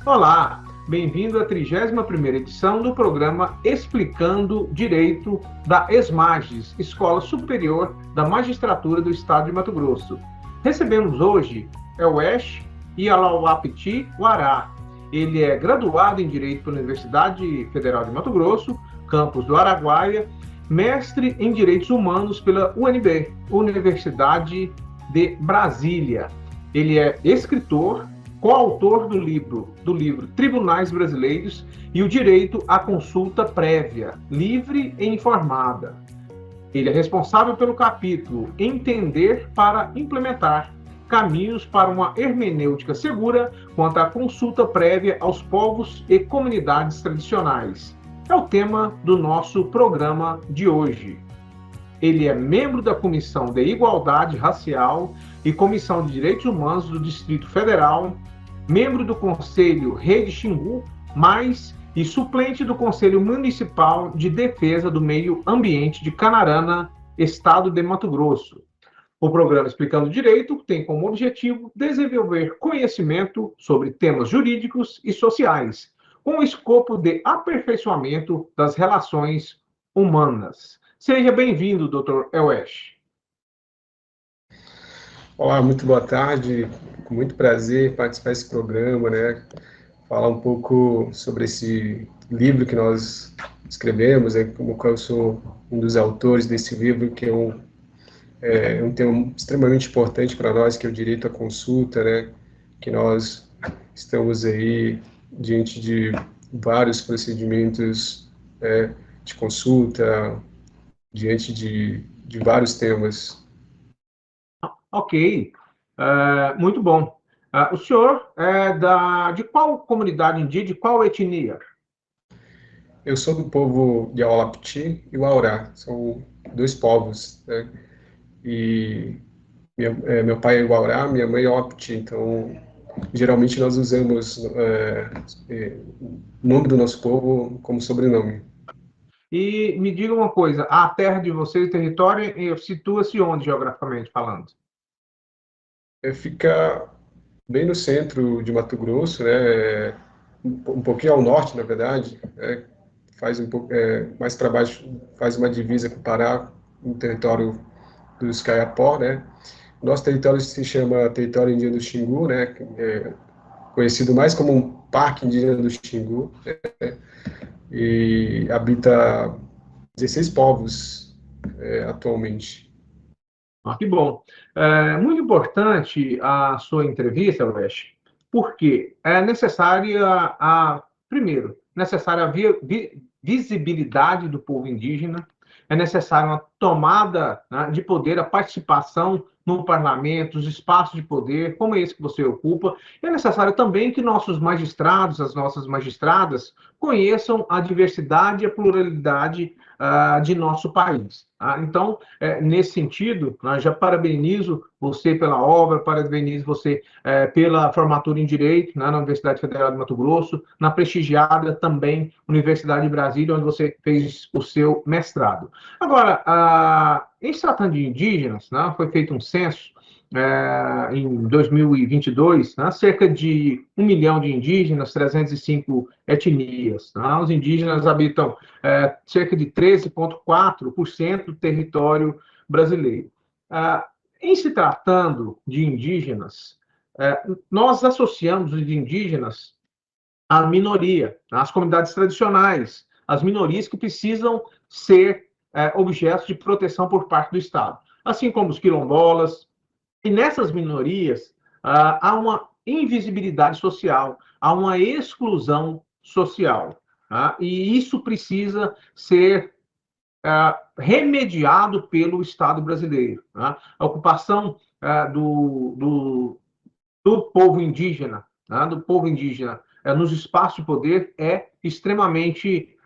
Olá, bem-vindo à 31ª edição do programa Explicando Direito da ESMAGES, Escola Superior da Magistratura do Estado de Mato Grosso. Recebemos hoje Elwesh Ialauapiti Wará. Ele é graduado em Direito pela Universidade Federal de Mato Grosso, campus do Araguaia, mestre em Direitos Humanos pela UNB, Universidade de Brasília. Ele é escritor, coautor do livro Tribunais Brasileiros e o Direito à Consulta Prévia, Livre e Informada. Ele é responsável pelo capítulo Entender para Implementar, Caminhos para uma Hermenêutica Segura quanto à Consulta Prévia aos Povos e Comunidades Tradicionais. É o tema do nosso programa de hoje. Ele é membro da Comissão de Igualdade Racial e Comissão de Direitos Humanos do Distrito Federal, membro do Conselho Rede Xingu, e suplente do Conselho Municipal de Defesa do Meio Ambiente de Canarana, Estado de Mato Grosso. O programa Explicando Direito tem como objetivo desenvolver conhecimento sobre temas jurídicos e sociais, com o escopo de aperfeiçoamento das relações humanas. Seja bem-vindo, Dr. Elwesh. Olá, muito boa tarde. Com muito prazer participar desse programa, falar um pouco sobre esse livro que nós escrevemos, como eu sou um dos autores desse livro, que é um tema extremamente importante para nós, que é o direito à consulta, que nós estamos aí diante de vários procedimentos de consulta, diante de vários temas. Ok, muito bom. O senhor é de qual comunidade indígena, de qual etnia? Eu sou do povo Yaulapiti e Waurá, são dois povos, E meu pai é Waurá, minha mãe é Yaulapiti, então geralmente nós usamos o nome do nosso povo como sobrenome. E me diga uma coisa, a terra de vocês, o território, situa-se onde, geograficamente falando? Fica bem no centro de Mato Grosso, um pouquinho ao norte, na verdade, faz um pouco mais para baixo, faz uma divisa com o Pará, no território dos Kayapó, Nosso território se chama Território Indígena do Xingu, conhecido mais como um Parque Indígena do Xingu, e habita 16 povos atualmente. Que bom. Muito importante a sua entrevista, Elwesh, porque é necessária primeiro, necessária a visibilidade do povo indígena, é necessária uma tomada, de poder, a participação no parlamento, os espaços de poder, como esse que você ocupa. E é necessário também que nossos magistrados, as nossas magistradas, conheçam a diversidade e a pluralidade de nosso país. Então, nesse sentido, já parabenizo você pela obra, parabenizo você pela formatura em Direito, na Universidade Federal de Mato Grosso, na prestigiada também Universidade de Brasília, onde você fez o seu mestrado. Agora, em se tratando de indígenas, foi feito um censo em 2022, cerca de 1 milhão de indígenas, 305 etnias. Os indígenas habitam cerca de 13,4% do território brasileiro. Em se tratando de indígenas, nós associamos os indígenas à minoria, às comunidades tradicionais, às minorias que precisam ser objetos de proteção por parte do Estado, assim como os quilombolas. E nessas minorias há uma invisibilidade social, há uma exclusão social. E isso precisa ser remediado pelo Estado brasileiro. A ocupação do povo indígena, nos espaços de poder é extremamente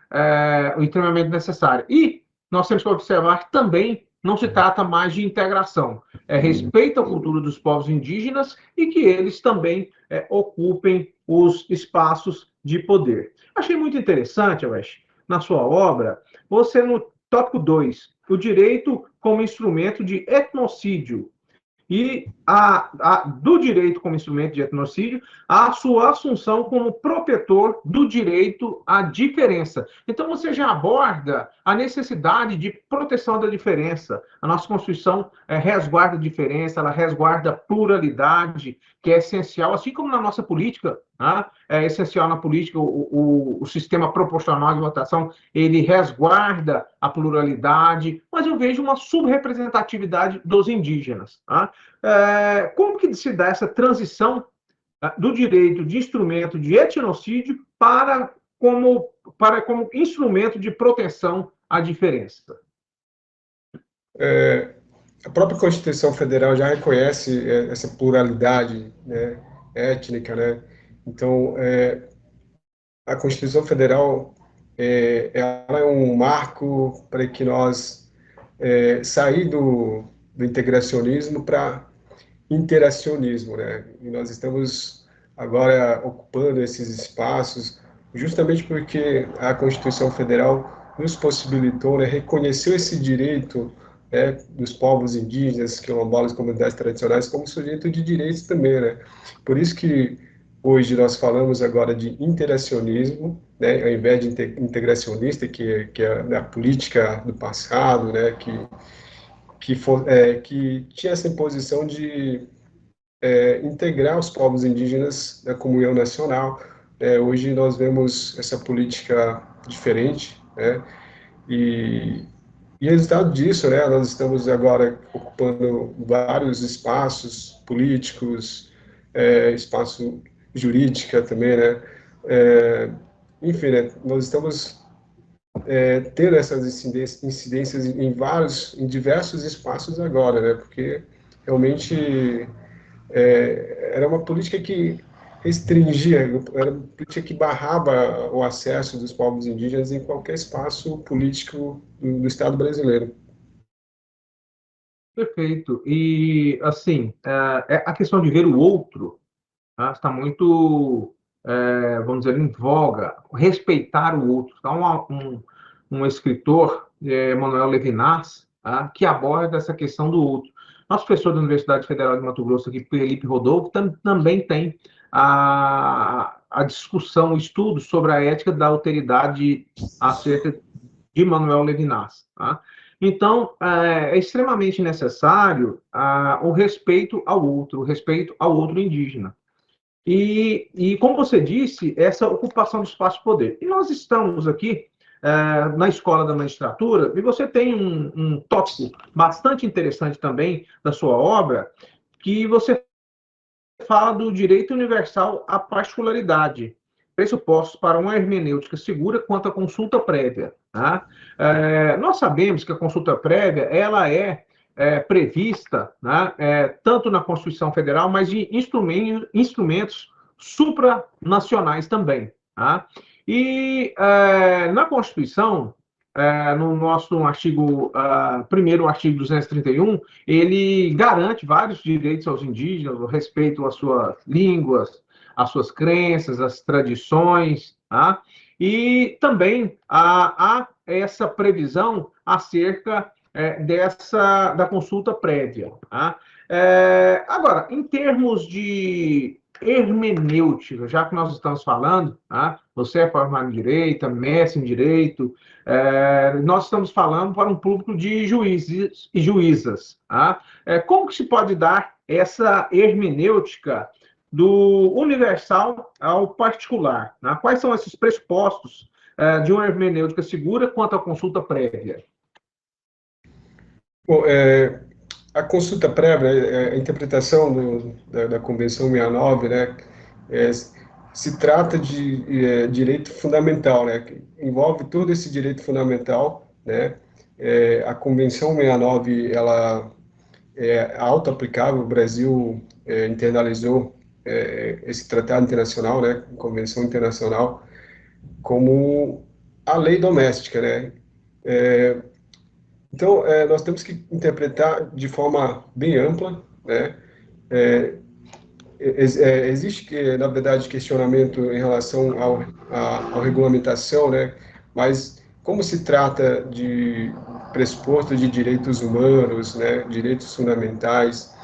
necessária. E nós temos que observar que também não se trata mais de integração, é respeito à cultura dos povos indígenas e que eles também ocupem os espaços de poder. Achei muito interessante, Elwesh, na sua obra, você no tópico 2, o direito como instrumento de etnocídio, e do direito como instrumento de etnocídio, a sua assunção como protetor do direito à diferença. Então, você já aborda a necessidade de proteção da diferença. A nossa Constituição resguarda a diferença, ela resguarda a pluralidade, que é essencial, assim como na nossa política, né? É essencial na política o sistema proporcional de votação, ele resguarda a pluralidade, mas eu vejo uma subrepresentatividade dos indígenas. Tá? Como que se dá essa transição do direito de instrumento de etnocídio como instrumento de proteção à diferença? A própria Constituição Federal já reconhece essa pluralidade, né, étnica, né? Então, a Constituição Federal ela é um marco para que nós sair do integracionismo para interacionismo, né? E nós estamos agora ocupando esses espaços justamente porque a Constituição Federal nos possibilitou, né, reconheceu esse direito, né, dos povos indígenas, quilombolas, comunidades tradicionais, como sujeito de direitos também, né? Por isso que hoje nós falamos agora de interacionismo, né, ao invés de integracionista, que é a política do passado, né, que tinha essa imposição de integrar os povos indígenas na comunhão nacional. Hoje nós vemos essa política diferente, né? E, e resultado disso, né, nós estamos agora ocupando vários espaços políticos, espaço jurídica também, né? Enfim, né, nós estamos tendo essas incidências em diversos espaços agora, né? Porque realmente era uma política que restringia, era uma política que barrava o acesso dos povos indígenas em qualquer espaço político do Estado brasileiro. Perfeito. E, assim, a questão de ver o outro, tá, está muito, vamos dizer, em voga, respeitar o outro. Há um escritor, Manuel Levinas, tá, que aborda essa questão do outro. Nosso professor da Universidade Federal de Mato Grosso, aqui, Felipe Rodolfo, também tem a discussão, o estudo sobre a ética da alteridade acerca de Manuel Levinas. Tá? Então, é extremamente necessário o respeito ao outro indígena. E, como você disse, essa ocupação do espaço de poder. E nós estamos aqui na Escola da Magistratura, e você tem um tópico bastante interessante também da sua obra, que você fala do direito universal à particularidade, pressupostos para uma hermenêutica segura quanto à consulta prévia. Tá? Nós sabemos que a consulta prévia ela é prevista, né, tanto na Constituição Federal, mas de instrumentos supranacionais também. Tá? E na Constituição, no nosso artigo, primeiro artigo 231, ele garante vários direitos aos indígenas, o respeito às suas línguas, às suas crenças, às tradições, tá? E também há essa previsão acerca da consulta prévia. Tá? Agora, em termos de hermenêutica, já que nós estamos falando, tá? Você é formado em Direito, mestre em Direito, nós estamos falando para um público de juízes e juízas. Tá? Como que se pode dar essa hermenêutica do universal ao particular? Né? Quais são esses pressupostos de uma hermenêutica segura quanto à consulta prévia? Bom, a consulta prévia, a interpretação da Convenção 69, né, se trata de direito fundamental, né, que envolve todo esse direito fundamental, né. A Convenção 69, ela é auto-aplicável, o Brasil internalizou esse tratado internacional, né, Convenção Internacional, como a lei doméstica, né. Então, nós temos que interpretar de forma bem ampla, né? Existe, na verdade, questionamento em relação à regulamentação, né? Mas como se trata de pressuposto de direitos humanos, né? Direitos fundamentais,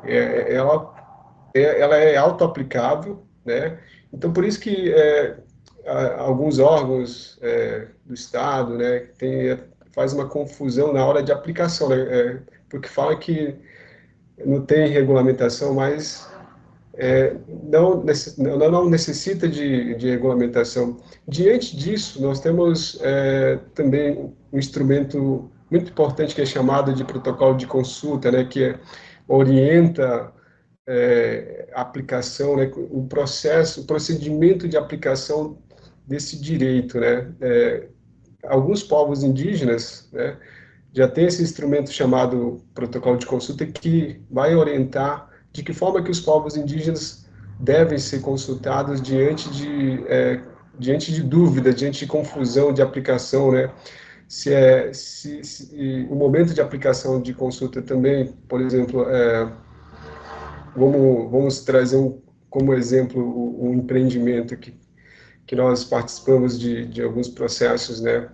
ela é auto-aplicável, né? Então, por isso que alguns órgãos do Estado, né, faz uma confusão na hora de aplicação, né? Porque fala que não tem regulamentação, mas não necessita de regulamentação. Diante disso, nós temos também um instrumento muito importante que é chamado de protocolo de consulta, né, que orienta a aplicação, né, o processo, o procedimento de aplicação desse direito, né. Alguns povos indígenas, né, já tem esse instrumento chamado protocolo de consulta que vai orientar de que forma que os povos indígenas devem ser consultados diante de dúvida, diante de confusão de aplicação, né? Se o momento de aplicação de consulta também, por exemplo, vamos trazer como exemplo um empreendimento que nós participamos de alguns processos, né?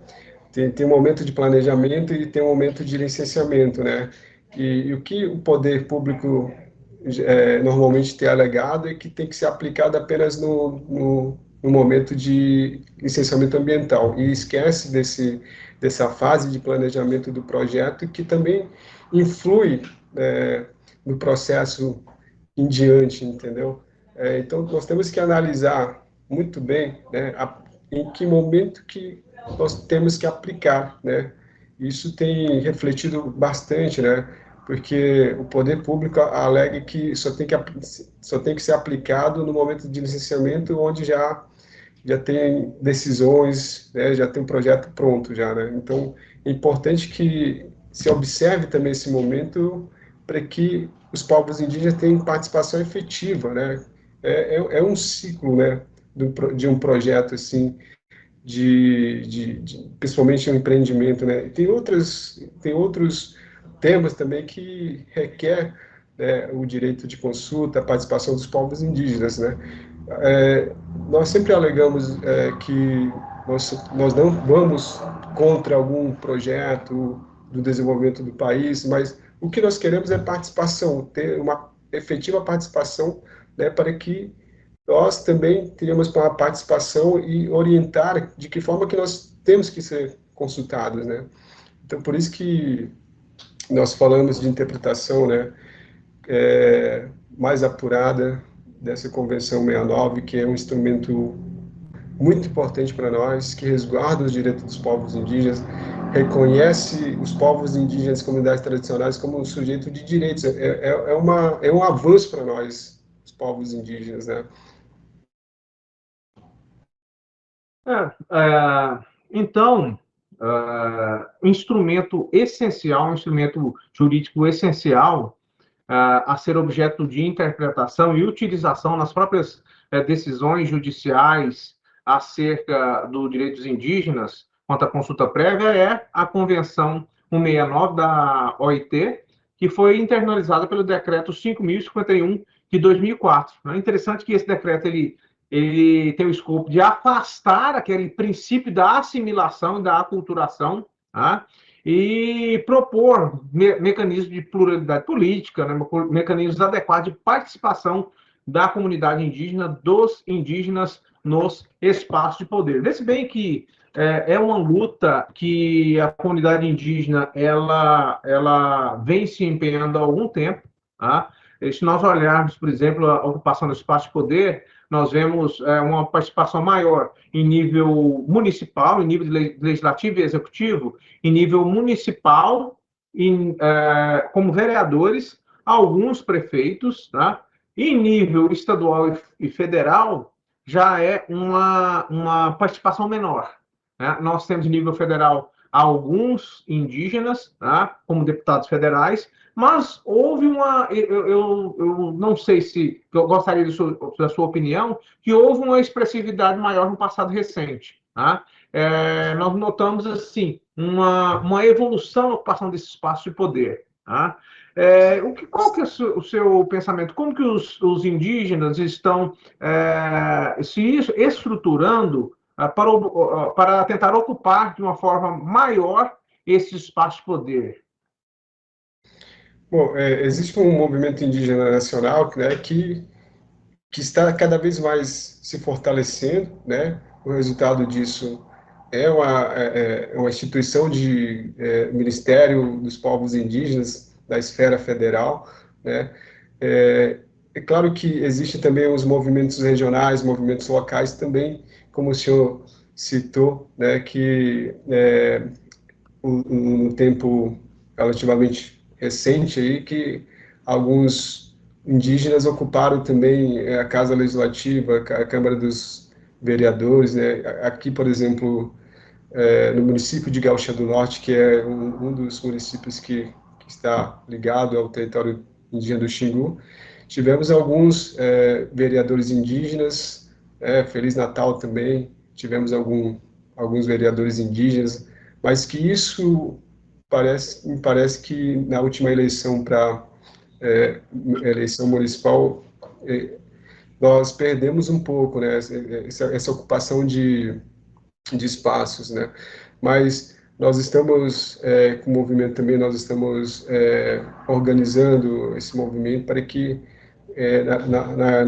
Tem um momento de planejamento e tem um momento de licenciamento, né? E o que o poder público normalmente tem alegado é que tem que ser aplicado apenas no momento de licenciamento ambiental e esquece dessa fase de planejamento do projeto que também influi no processo em diante, entendeu? Então, nós temos que analisar muito bem, né, em que momento que nós temos que aplicar, né? Isso tem refletido bastante, né? Porque o poder público alega que só tem que ser aplicado no momento de licenciamento, onde já tem decisões, né? Já tem um projeto pronto já, né? Então, é importante que se observe também esse momento para que os povos indígenas tenham participação efetiva, né? É um ciclo, né? De um projeto assim, principalmente um empreendimento, né? Tem outros temas também que requer, né, o direito de consulta, a participação dos povos indígenas, né? Nós sempre alegamos que nós não vamos contra algum projeto do desenvolvimento do país, mas o que nós queremos é participação, ter uma efetiva participação, né, para que nós também tenhamos uma participação e orientar de que forma que nós temos que ser consultados, né? Então, por isso que nós falamos de interpretação, né, mais apurada dessa Convenção 69, que é um instrumento muito importante para nós, que resguarda os direitos dos povos indígenas, reconhece os povos indígenas e comunidades tradicionais como um sujeito de direitos. É um avanço para nós, os povos indígenas, né? Então, instrumento essencial, instrumento jurídico essencial a ser objeto de interpretação e utilização nas próprias decisões judiciais acerca dos direitos indígenas quanto à consulta prévia é a Convenção 169 da OIT, que foi internalizada pelo Decreto 5.051 de 2004. É interessante que esse decreto ele tem o escopo de afastar aquele princípio da assimilação e da aculturação, tá? E propor mecanismos de pluralidade política, né? Mecanismos adequados de participação da comunidade indígena, dos indígenas nos espaços de poder. Vê-se bem que é uma luta que a comunidade indígena ela vem se empenhando há algum tempo, tá? Se nós olharmos, por exemplo, a ocupação do espaço de poder, nós vemos uma participação maior em nível municipal, em nível legislativo e executivo, em nível municipal, como vereadores, alguns prefeitos, tá? E em nível estadual e federal, já é uma participação menor, né? Nós temos em nível federal alguns indígenas, tá? Como deputados federais, mas houve eu não sei se, eu gostaria da sua opinião, que houve uma expressividade maior no passado recente. Tá? Nós notamos, assim, uma evolução na ocupação desse espaço de poder. Tá? Qual que é o seu pensamento? Como que os indígenas estão se estruturando para tentar ocupar de uma forma maior esse espaço de poder? Bom, existe um movimento indígena nacional, né, que está cada vez mais se fortalecendo, né? O resultado disso é uma instituição de Ministério dos Povos Indígenas da esfera federal, né? É claro que existem também os movimentos regionais, movimentos locais também, como o senhor citou, né? Que um tempo relativamente recente aí que alguns indígenas ocuparam também a Casa Legislativa, a Câmara dos Vereadores, né? Aqui, por exemplo, no município de Gaúcha do Norte, que é um dos municípios que está ligado ao território indígena do Xingu, tivemos alguns vereadores indígenas, Feliz Natal também, tivemos alguns vereadores indígenas, mas que isso me parece que na última eleição para eleição municipal nós perdemos um pouco, né, essa ocupação de espaços, né? Mas nós estamos, com o movimento também, nós estamos organizando esse movimento para que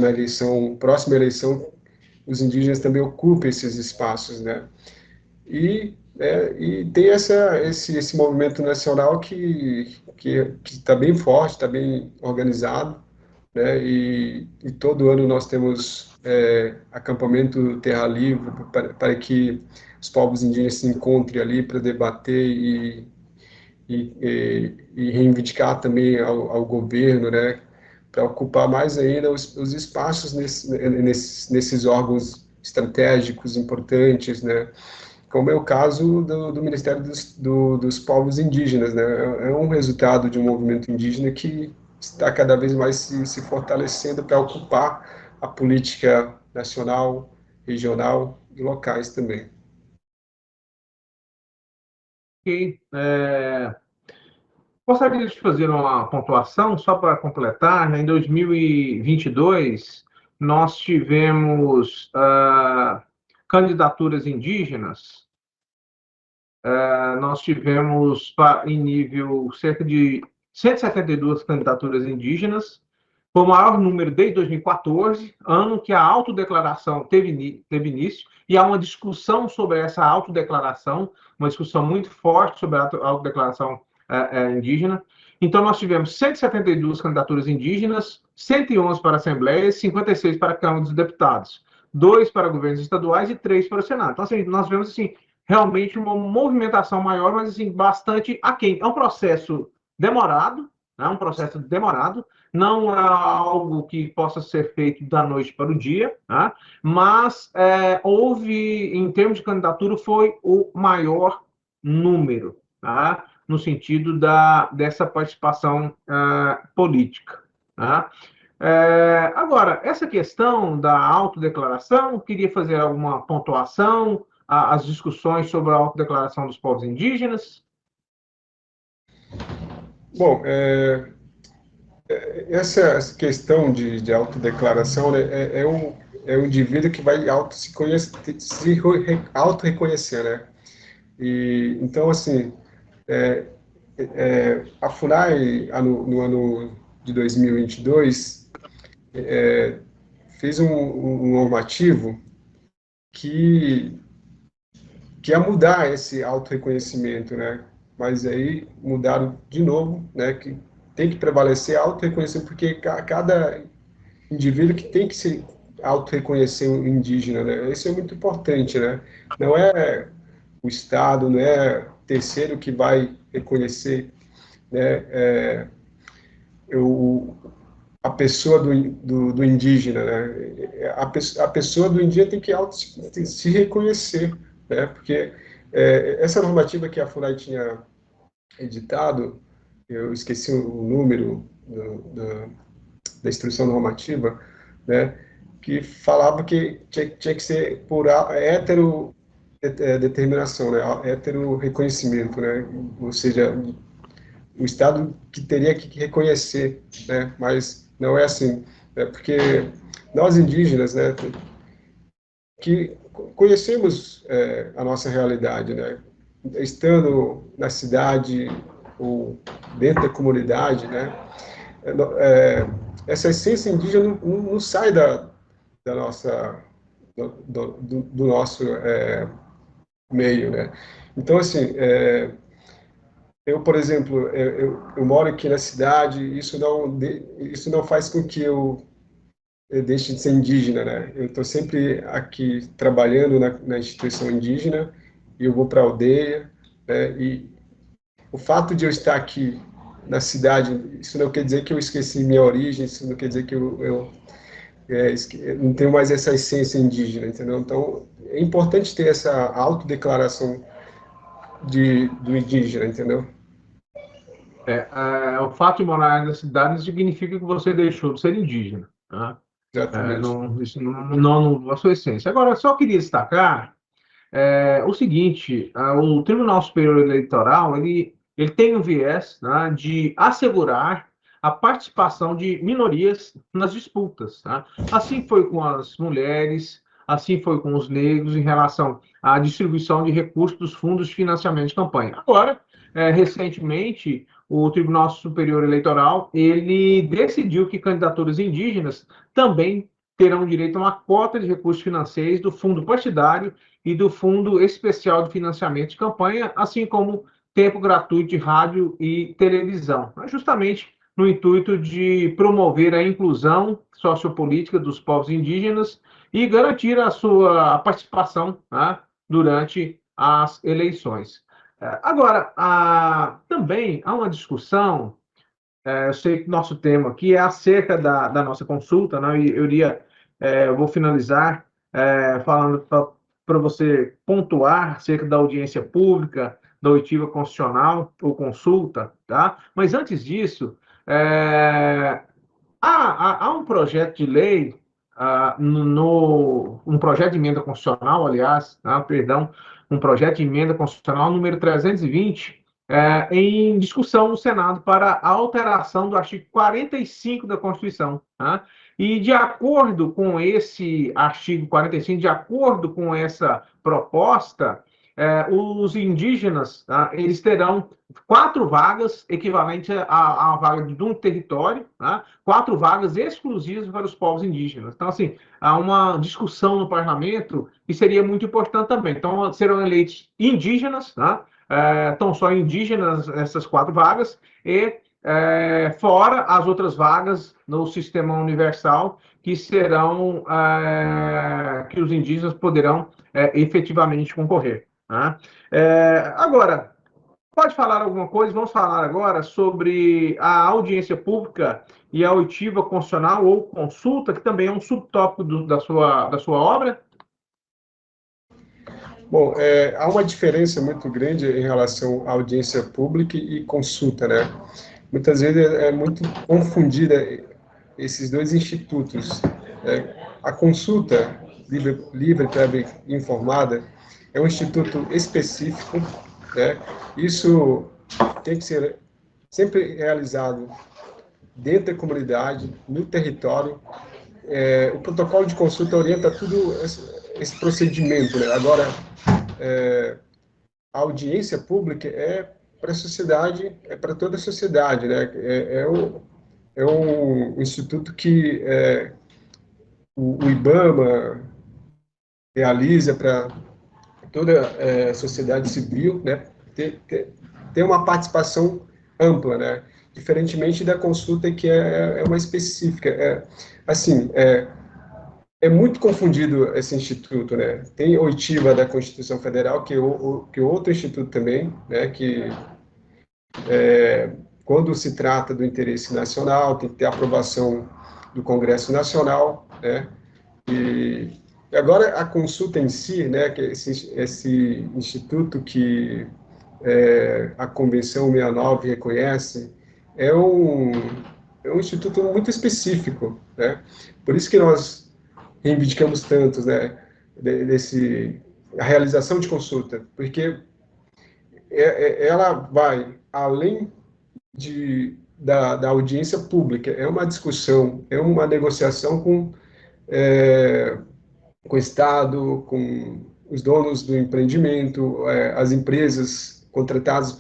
na eleição, próxima eleição, os indígenas também ocupem esses espaços, né? E tem esse movimento nacional que está bem forte, está bem organizado, né? E todo ano nós temos acampamento Terra Livre para que os povos indígenas se encontrem ali para debater e reivindicar também ao governo, né? Para ocupar mais ainda os espaços nesses órgãos estratégicos importantes, né? Como é o caso do Ministério dos Povos Indígenas, né? É um resultado de um movimento indígena que está cada vez mais se fortalecendo para ocupar a política nacional, regional e locais também. Ok. Gostaria de fazer uma pontuação, só para completar, né? Em 2022, nós tivemos candidaturas indígenas, nós tivemos em nível cerca de 172 candidaturas indígenas, foi o maior número desde 2014, ano que a autodeclaração teve início, e há uma discussão sobre essa autodeclaração, uma discussão muito forte sobre a autodeclaração indígena. Então, nós tivemos 172 candidaturas indígenas, 111 para a Assembleia, 56 para a Câmara dos Deputados, 2 para governos estaduais e 3 para o Senado. Então, assim, nós vemos assim, realmente uma movimentação maior, mas assim, bastante aquém. É um processo demorado, né? Um processo demorado, não é algo que possa ser feito da noite para o dia, né? Mas houve, em termos de candidatura, foi o maior número, tá? No sentido dessa participação política. Tá? Agora, essa questão da autodeclaração, queria fazer alguma pontuação, as discussões sobre a autodeclaração dos povos indígenas? Bom, essa questão de autodeclaração, né, é um indivíduo que vai auto-reconhecer, né? E, então, assim, a FUNAI, no ano de 2022, fez um normativo que, que ia mudar esse auto-reconhecimento, né? Mas aí mudaram de novo, né? Que tem que prevalecer auto-reconhecimento, porque cada indivíduo que tem que se auto-reconhecer um indígena, né? Isso é muito importante, né? Não é o Estado, não é terceiro que vai reconhecer, né? Eu, a pessoa do indígena, né? A pessoa do indígena tem que se reconhecer, né? Porque essa normativa que a FUNAI tinha editado, eu esqueci o número da instrução normativa, né? Que falava que tinha que ser por hétero determinação, né? Hétero reconhecimento, né? Ou seja, o Estado que teria que reconhecer, né? Mas não é assim, né? Porque nós indígenas, né, que conhecemos a nossa realidade, né? Estando na cidade, ou dentro da comunidade, né? Essa essência indígena não sai da nossa, do nosso meio, né? Então, assim, eu, por exemplo, eu moro aqui na cidade, isso não faz com que eu deixe de ser indígena, né? Eu estou sempre aqui trabalhando na instituição indígena, e eu vou para a aldeia, né? E o fato de eu estar aqui na cidade, isso não quer dizer que eu esqueci minha origem, isso não quer dizer que eu não tenho mais essa essência indígena, entendeu? Então, é importante ter essa autodeclaração do indígena, entendeu? O fato de morar na cidade não significa que você deixou de ser indígena, tá? Exatamente. Não, isso não a sua essência. Agora, eu só queria destacar o seguinte: o Tribunal Superior Eleitoral ele tem o viés, né, de assegurar a participação de minorias nas disputas. Tá? Assim foi com as mulheres, assim foi com os negros em relação à distribuição de recursos dos fundos de financiamento de campanha. Agora, recentemente, o Tribunal Superior Eleitoral ele decidiu que candidaturas indígenas também terão direito a uma cota de recursos financeiros do fundo partidário e do Fundo Especial de Financiamento de Campanha, assim como tempo gratuito de rádio e televisão, justamente no intuito de promover a inclusão sociopolítica dos povos indígenas e garantir a sua participação, né, durante as eleições. Agora, também há uma discussão, eu sei que nosso tema aqui é acerca da nossa consulta, né, e eu vou finalizar falando para você pontuar acerca da audiência pública, da oitiva constitucional ou consulta, tá? Mas antes disso, há um projeto de lei, um projeto de emenda constitucional, aliás, perdão, um projeto de emenda constitucional número 320, em discussão no Senado para a alteração do artigo 45 da Constituição. Tá? E, de acordo com esse artigo 45, de acordo com essa proposta, os indígenas, tá, eles terão 4 vagas equivalentes à vaga de um território, tá? 4 vagas exclusivas para os povos indígenas. Então, assim, há uma discussão no parlamento que seria muito importante também. Então, serão eleitos indígenas, tá? Estão só indígenas essas 4 vagas, e fora as outras vagas no sistema universal, que serão, que os indígenas poderão efetivamente concorrer. Tá? Agora, pode falar alguma coisa? Vamos falar agora sobre a audiência pública e a oitiva constitucional ou consulta, que também é um subtópico da sua obra. Bom, há uma diferença muito grande em relação à audiência pública e consulta, né? Muitas vezes é muito confundida esses dois institutos. A consulta livre, prévia e informada é um instituto específico, né? Isso tem que ser sempre realizado dentro da comunidade, no território. O protocolo de consulta orienta tudo esse procedimento, né? Agora, a audiência pública é para a sociedade, é para toda a sociedade, né? É um instituto que o IBAMA realiza para toda a sociedade civil, né? Ter uma participação ampla, né? Diferentemente da consulta, que é uma específica. Assim, é muito confundido esse instituto, né? Tem oitiva da Constituição Federal, que é outro instituto também, né? Que quando se trata do interesse nacional, tem que ter aprovação do Congresso Nacional, né? E agora a consulta em si, né? Que é esse instituto que a Convenção 69 reconhece, é um, é um instituto muito específico, né? Por isso que nós reivindicamos tanto, né, a realização de consulta, porque ela vai além da audiência pública, é uma discussão, é uma negociação com o Estado, com os donos do empreendimento, as empresas contratadas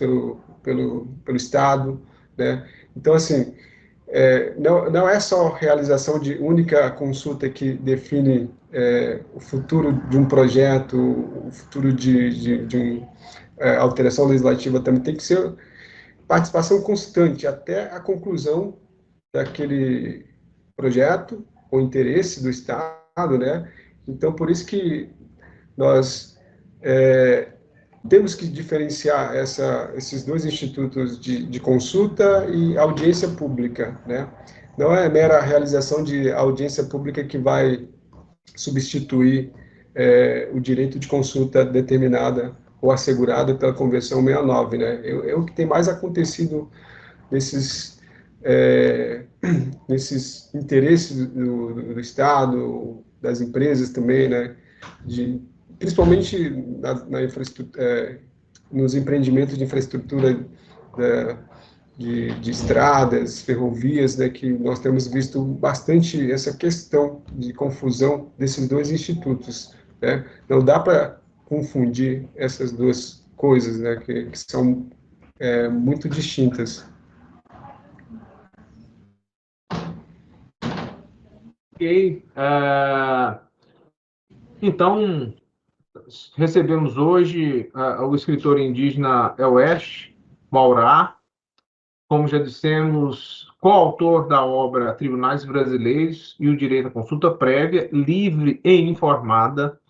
pelo Estado, né? Então, assim, não é só a realização de única consulta que define o futuro de um projeto, o futuro de uma alteração legislativa, também tem que ser participação constante até a conclusão daquele projeto, o interesse do Estado, né? Então, por isso que nós temos que diferenciar esses dois institutos de consulta e audiência pública, né? Não é a mera realização de audiência pública que vai substituir o direito de consulta determinada ou assegurada pela Convenção 69, né? É o que tem mais acontecido nesses nesses interesses do Estado, das empresas também, né? Principalmente na infraestrutura, nos empreendimentos de infraestrutura de estradas, ferrovias, né, que nós temos visto bastante essa questão de confusão desses dois institutos, né? Não dá para confundir essas duas coisas, né, que são muito distintas. Ok. Então, recebemos hoje o escritor indígena Elwesh Maurá, como já dissemos, coautor da obra Tribunais Brasileiros e o Direito à Consulta Prévia, Livre e Informada.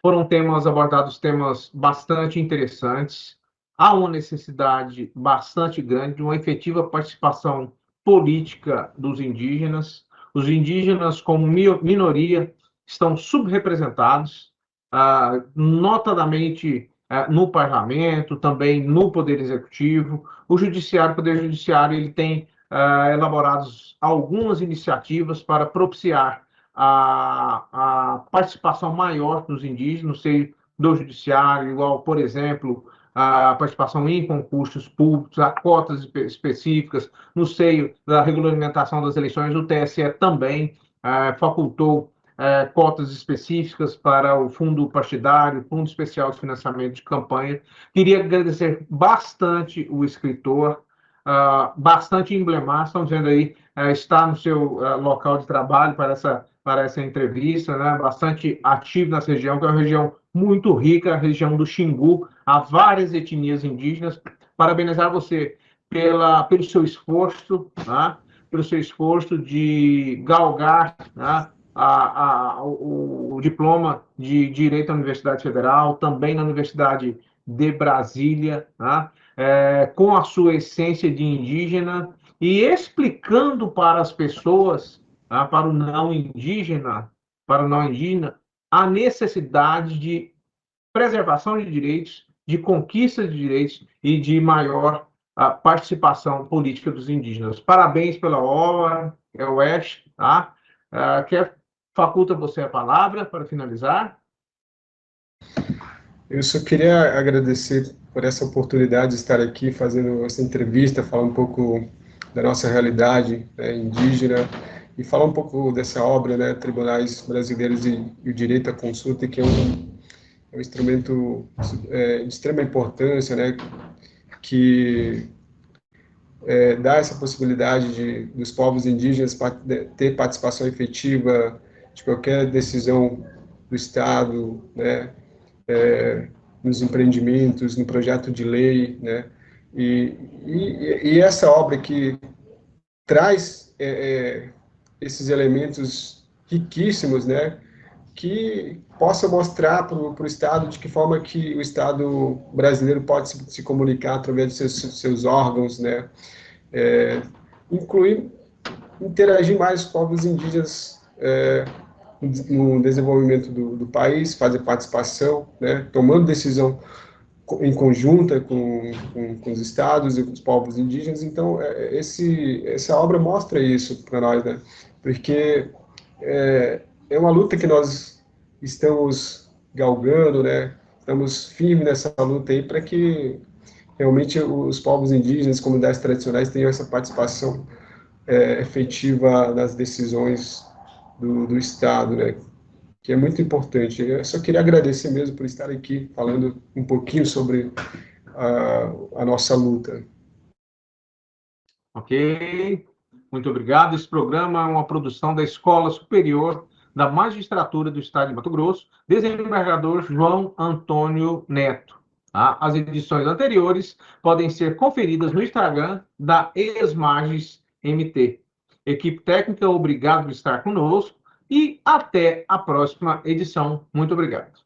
Foram temas abordados, temas bastante interessantes. Há uma necessidade bastante grande de uma efetiva participação política dos indígenas. Os indígenas, como minoria, estão subrepresentados, notadamente no parlamento, também no Poder Executivo. O Poder Judiciário, ele tem elaborados algumas iniciativas para propiciar a participação maior dos indígenas no seio do judiciário, igual, por exemplo, a participação em concursos públicos, a cotas específicas, no seio da regulamentação das eleições, o TSE também facultou cotas específicas para o fundo partidário, Fundo Especial de Financiamento de Campanha. Queria agradecer bastante o escritor, bastante emblemático, estão dizendo aí, está no seu local de trabalho para essa entrevista, né? Bastante ativo nessa região, que é uma região muito rica, a região do Xingu, há várias etnias indígenas. Parabenizar você pelo seu esforço, né? Pelo seu esforço de galgar, né? O diploma de Direito na Universidade Federal, também na Universidade de Brasília, né? Com a sua essência de indígena e explicando para as pessoas, tá? Para o não indígena, a necessidade de preservação de direitos, de conquista de direitos e de maior participação política dos indígenas. Parabéns pela obra, Elwesh, tá? Faculta você a palavra para finalizar. Eu só queria agradecer por essa oportunidade de estar aqui fazendo essa entrevista, falar um pouco da nossa realidade, né, indígena, e falar um pouco dessa obra, né, Tribunais Brasileiros e o Direito à Consulta, que é um instrumento de extrema importância, né, que dá essa possibilidade dos povos indígenas ter participação efetiva de qualquer decisão do Estado, né, nos empreendimentos, no projeto de lei, né, e essa obra que traz esses elementos riquíssimos, né, que possa mostrar para o Estado de que forma que o Estado brasileiro pode se comunicar através de seus órgãos, né, incluir, interagir mais com os povos indígenas no desenvolvimento do país, fazer participação, né, tomando decisão em conjunta com os estados e com os povos indígenas. Então, essa obra mostra isso para nós, né, porque é uma luta que nós estamos galgando, né, estamos firmes nessa luta aí para que realmente os povos indígenas, comunidades tradicionais tenham essa participação efetiva nas decisões do Estado, né, que é muito importante. Eu só queria agradecer mesmo por estar aqui falando um pouquinho sobre a nossa luta. Ok, muito obrigado. Esse programa é uma produção da Escola Superior da Magistratura do Estado de Mato Grosso, desembargador João Antônio Neto. Tá? As edições anteriores podem ser conferidas no Instagram da ESMAGES MT. Equipe técnica, obrigado por estar conosco e até a próxima edição. Muito obrigado.